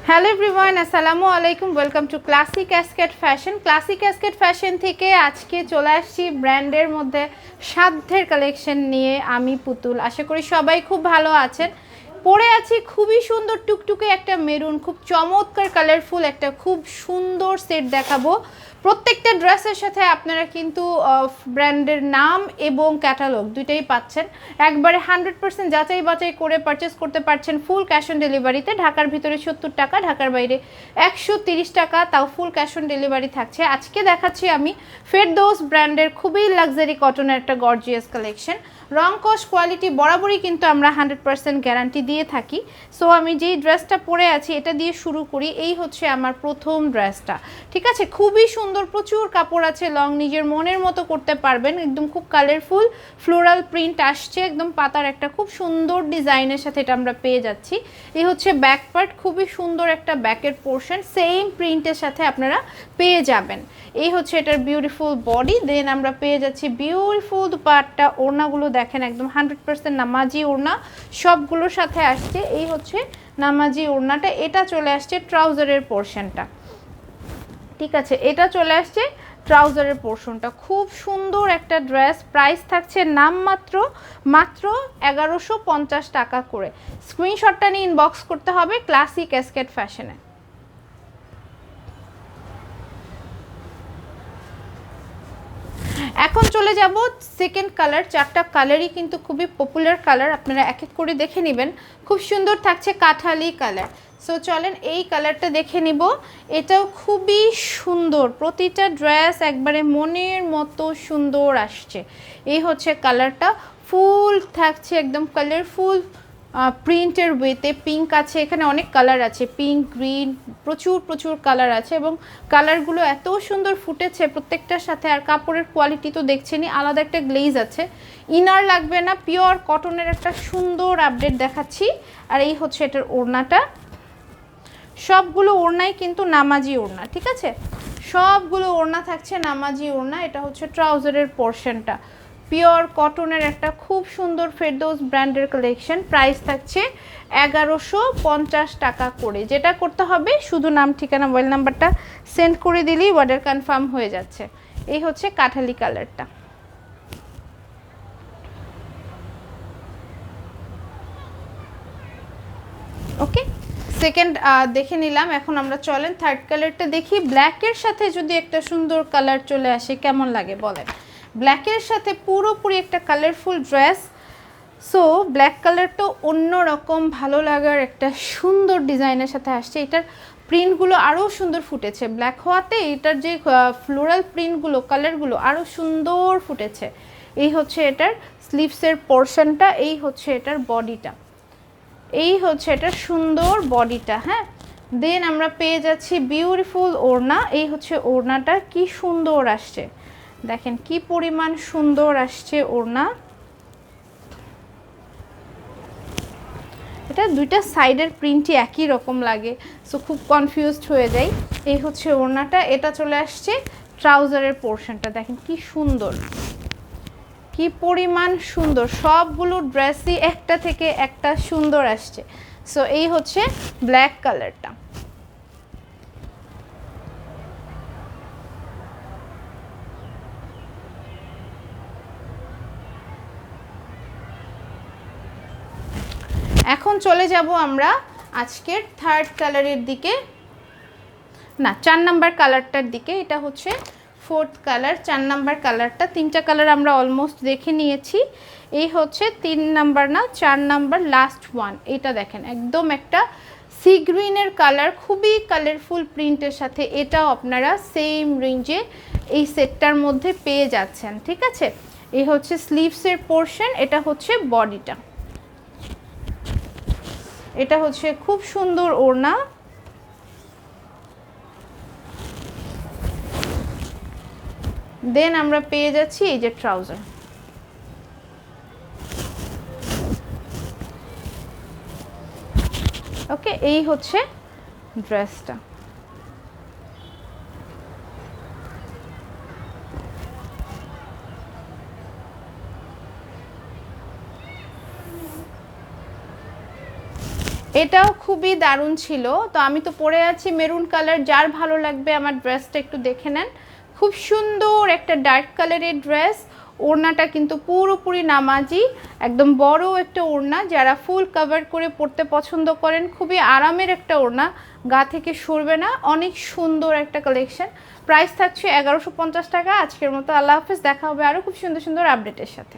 Hello everyone, আসসালামু আলাইকুম। Welcome to classic cascade fashion. Classic cascade fashion থেকে আজকে চলে আসছি ব্র্যান্ডের মধ্যে সাধ্যের কালেকশন নিয়ে। আমি পুতুল, আশা করি সবাই খুব ভালো আছেন। পরে আছি খুবই সুন্দর টুকটুকে একটা মেরুন, খুব চমৎকার কালারফুল একটা খুব সুন্দর সেট দেখাবো। প্রত্যেকটা ড্রেসের সাথে আপনারা কিন্তু ব্র্যান্ডের নাম এবং ক্যাটালগ দুইটাই পাচ্ছেন। একবারে 100% যাচাই বাছাই করে পারচেস করতে পারছেন ফুল ক্যাশ অন ডেলিভারিতে। ঢাকার ভিতরে 70 টাকা, ঢাকার বাইরে 130 টাকা, তাও ফুল ক্যাশ অন ডেলিভারি থাকছে। আজকে দেখাচ্ছি আমি ফেরদৌস ব্র্যান্ডের খুবই লাক্সারি কটনের একটা গর্জিয়াস কালেকশন। রং কস কোয়ালিটি বরাবরই কিন্তু আমরা 100% গ্যারান্টি দিয়ে থাকি। সো আমি যেই ড্রেসটা পরে আছি এটা দিয়ে শুরু করি। এই হচ্ছে আমার প্রথম ড্রেসটা, ঠিক আছে? খুবই সুন্দর, প্রচুর কাপড় আছে, লং নিজের মনের মতো করতে পারবেন। একদম খুব কালারফুল ফ্লোরাল প্রিন্ট আসছে, একদম পাতার একটা খুব সুন্দর ডিজাইনের সাথে এটা আমরা পেয়ে যাচ্ছি। এই হচ্ছে ব্যাক পার্ট, খুবই সুন্দর একটা ব্যাকের পোর্শন, সেম প্রিন্টের সাথে আপনারা পেয়ে যাবেন। এই হচ্ছে এটার বিউটিফুল বডি। দেন আমরা পেয়ে যাচ্ছি বিউটিফুল দুপাট্টা। ওড়নাগুলো দেখেন একদম 100% নামাজি ওড়না সবগুলোর সাথে আসছে। এই হচ্ছে নামাজি ওড়নাটা, এটা চলে আসছে ট্রাউজারের পোর্শনটা, ঠিক আছে? এটা চলে আসছে ট্রাউজারের পোর্শনটা। খুব সুন্দর একটা ড্রেস। প্রাইস থাকছে নামমাত্র মাত্র 1150 টাকা করে। স্ক্রিনশটটা নিয়ে ইনবক্স করতে হবে ক্লাসিক ক্যাসকেড ফ্যাশনে। এখন চলে যাব সেকেন্ড কালার। চারটা কালারই কিন্তু খুবই পপুলার কালার, আপনারা এক এক করে দেখে নেবেন। খুব সুন্দর থাকছে কাঠালি কালার। সো চলেন এই কালারটা দেখে নিব। এটাও খুবই সুন্দর, প্রতিটা ড্রেস একবারে মনের মতো সুন্দর আসছে। এই হচ্ছে কালারটা, ফুল থাকছে একদম কালারফুল প্রিন্টের ওয়েতে। পিঙ্ক আছে, এখানে অনেক কালার আছে, পিঙ্ক, গ্রিন, প্রচুর প্রচুর কালার আছে এবং কালারগুলো এত সুন্দর ফুটেছে প্রত্যেকটার সাথে। আর কাপড়ের কোয়ালিটি তো দেখছেনই, আলাদা একটা গ্লেজ আছে। ইনার লাগবে না, পিওর কটনের একটা সুন্দর আপডেট দেখাচ্ছি। আর এই হচ্ছে এটার ওড়নাটা। সবগুলো ওড়নাই কিন্তু নামাজি ওড়না, ঠিক আছে? সবগুলো ওড়না থাকছে নামাজি ওড়না। এটা হচ্ছে ট্রাউজারের পোর্শনটা, পিওর কটনের একটা খুব সুন্দর ফেরদৌস ব্র্যান্ডের কালেকশন। প্রাইস থাকছে 1150 টাকা করে। যেটা করতে হবে শুধু নাম, ঠিকানা, মোবাইল নাম্বারটা সেন্ড করে দিলেই অর্ডার কনফার্ম হয়ে যাচ্ছে। এই হচ্ছে কাঠালি কালারটা। ওকে, সেকেন্ড দেখে নিলাম। এখন আমরা চলেন থার্ড কালারটা দেখি। ব্ল্যাকের সাথে যদি একটা সুন্দর কালার চলে আসে কেমন লাগে বলেন? ব্ল্যাকের সাথে পুরোপুরি একটা কালারফুল ড্রেস। সো ব্ল্যাক কালারটা অন্যরকম ভালো লাগার একটা সুন্দর ডিজাইনের সাথে আসছে। এটার প্রিন্টগুলো আরও সুন্দর ফুটেছে ব্ল্যাক হওয়াতে। এটার যে ফ্লোরাল প্রিন্টগুলো, কালারগুলো আরও সুন্দর ফুটেছে। এই হচ্ছে এটার স্লিভসের পোর্শনটা, এই হচ্ছে এটার বডিটা, এই হচ্ছে এটার সুন্দর বডিটা। হ্যাঁ, দেন আমরা পেয়ে যাচ্ছি বিউটিফুল ওড়না। এই হচ্ছে ওড়নাটা, কি সুন্দর আসছে দেখেন, কি পরিমাণ সুন্দর আসছে ওড়না। এটা দুইটা সাইডের প্রিন্টই একই রকম লাগে, সো খুব কনফিউজড হয়ে যাই। এই হচ্ছে ওড়নাটা, এটা চলে আসছে ট্রাউজারের পোর্শনটা। দেখেন কি সুন্দর, কি পরিমাণ সুন্দর। সবগুলো ড্রেসই একটা থেকে একটা সুন্দর আসছে। সো এই হচ্ছে ব্ল্যাক কালারটা। এখন চলে যাব আমরা আজকের থার্ড কালারের দিকে, না 4 নাম্বার কালারটার দিকে। এটা হচ্ছে ফোর্থ কালার, 4 নাম্বার কালারটা। 3টা কালার আমরা অলমোস্ট দেখে নিয়েছি। এই হচ্ছে 3 নাম্বার, না 4 নাম্বার, লাস্ট ওয়ান। এটা দেখেন একদম একটা সি গ্রিনের কালার, খুবই কালারফুল প্রিন্টের সাথে। এটাও আপনারা সেম রেঞ্জে এই সেটটার মধ্যে পেয়ে যাচ্ছেন, ঠিক আছে? এই হচ্ছে স্লিভসের পোর্শন, এটা হচ্ছে বডিটা, এটা হচ্ছে খুব সুন্দর ওড়না। দেন আমরা পেয়ে যাচ্ছি এই যে ট্রাউজার। ওকে, এই হচ্ছে ড্রেসটা। এটাও খুবই দারুণ ছিল। তো আমি তো পরে আছি মেরুন কালার, যার ভালো লাগবে আমার ড্রেসটা একটু দেখে নেন। খুব সুন্দর একটা ডার্ক কালারের ড্রেস, ওড়নাটা কিন্তু পুরোপুরি নামাজি, একদম বড় একটা ওড়না। যারা ফুল কভার করে পরতে পছন্দ করেন, খুবই আরামের একটা ওড়না, গা থেকে সরবে না, অনেক সুন্দর একটা কালেকশন। প্রাইস থাকছে 1150 টাকা। আজকের মতো আল্লাহ হাফেজ, দেখা হবে আরও খুব সুন্দর সুন্দর আপডেটের সাথে।